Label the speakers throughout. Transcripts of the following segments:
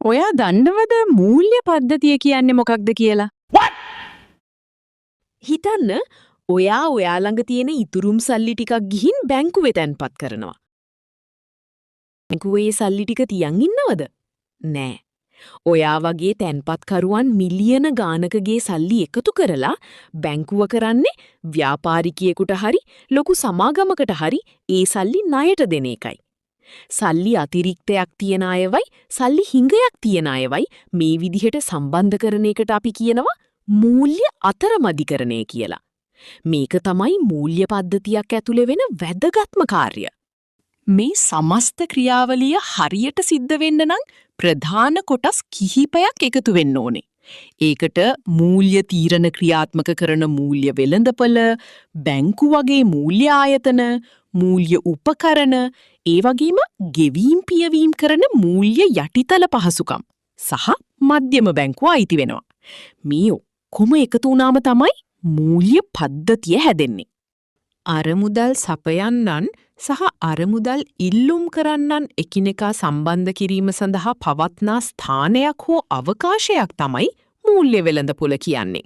Speaker 1: ඔයා දන්නවද මූල්‍ය පද්ධතිය කියන්නේ මොකක්ද කියලා?
Speaker 2: හිතන්න ඔයා ළඟ තියෙන ඉතුරුම් සල්ලි ටිකක් ගිහින් බැංකුවේ තැන්පත් කරනවා. බැංකුවේ සල්ලි ටික තියන් ඉන්නවද? නෑ. ඔයා වගේ තැන්පත්කරුවන් මිලියන ගානකගේ සල්ලි එකතු කරලා බැංකුව කරන්නේ ව්‍යාපාරිකයෙකුට හරි ලොකු සමාගමකට හරි ඒ සල්ලි ණයට දෙන එකයි. සල්ලි අතිරික්තයක් තියන අයවයි සල්ලි හිඟයක් තියන අයවයි මේ විදිහට සම්බන්ධ කරන එකට අපි කියනවා මූල්‍ය අතරමැදිකරණය කියලා. මේක තමයි මූල්‍ය පද්ධතියක් ඇතුලේ වෙන වැදගත්ම කාර්ය.
Speaker 1: මේ සමස්ත ක්‍රියාවලිය හරියට සිද්ධ වෙන්න නම් ප්‍රධාන කොටස් කිහිපයක් එකතු වෙන්න ඕනේ. ඒකට මූල්‍ය තීරණ ක්‍රියාත්මක කරන මූල්‍ය වෙළඳපොළ, බැංකු වගේ මූල්‍ය ආයතන, මූල්‍ය උපකරණ, ඒ වගේම ගෙවීම් පියවීම් කරන මූල්‍ය යටිතල පහසුකම් සහ මධ්‍යම බැංකුව අයිති වෙනවා. මේ ඔක්කොම එකතු වුණාම තමයි මූල්‍ය පද්ධතිය හැදෙන්නේ. අරමුදල් සපයන්නන් සහ අරමුදල් ඉල්ලුම් කරන්නන් එකිනෙකා සම්බන්ධ කිරීම සඳහා පවත්නා ස්ථානයක් හෝ අවකාශයක් තමයි මූල්‍ය වෙළඳපොළ කියන්නේ.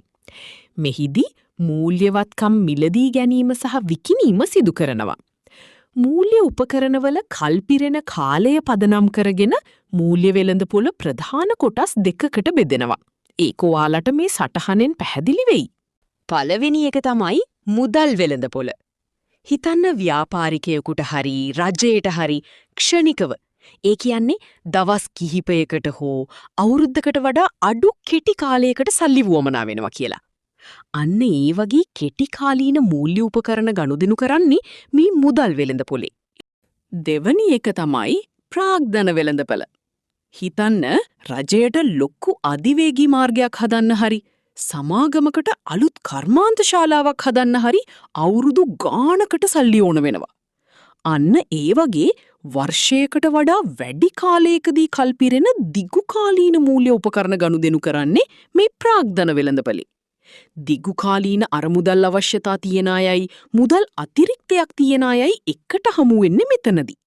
Speaker 1: මෙහිදී මූල්‍යවත්කම් මිලදී ගැනීම සහ විකිණීම සිදු කරනවා. මූල්‍ය උපකරණවල කල්පිරෙන කාලය පදනම් කරගෙන මූල්‍ය වෙළඳපොළ ප්‍රධාන කොටස් දෙකකට බෙදෙනවා. ඒක ඔයාලට මේ සටහනෙන් පැහැදිලි වෙයි.
Speaker 2: පළවෙනි එක තමයි මුදල් වෙළඳපොළ. හිතන්න ව්‍යාපාරිකයෙකුට හරි රජයට හරි ක්ෂණිකව ඒ කියන්නේ දවස් කිහිපයකට හෝ අවුරුද්දකට වඩා අඩු කෙටි කාලයකට සල්ලි වුවමනා වෙනවා කියලා. අන්න ඒ වගේ කෙටි කාලීන මූල්‍ය උපකරණ ගනුදෙනු කරන්නේ මේ මුදල් වෙළඳපොලේ.
Speaker 1: දෙවැනි එක තමයි ප්‍රාග්ධන වෙළඳපොළ. හිතන්න රජයට ලොකු අධිවේගී මාර්ගයක් හදන්න හරි සමාගමකට අලුත් කර්මාන්ත ශාලාවක් හදන්න හරි අවුරුදු ගානකට සල්ලි ඕන වෙනවා. අන්න ඒ වගේ වර්ෂයකට වඩා වැඩි කාලයකදී කල්පිරෙන දිගුකාලීන මූල්‍ය උපකරණ ගනුදෙනු කරන්නේ මේ ප්‍රාග්ධන වෙළඳපොලේ. දිගුකාලීන අරමුදල් අවශ්‍යතා තියන අයයි මුදල් අතිරික්තයක් තියන අයයි එකට හමු වෙන්නේ මෙතනදී.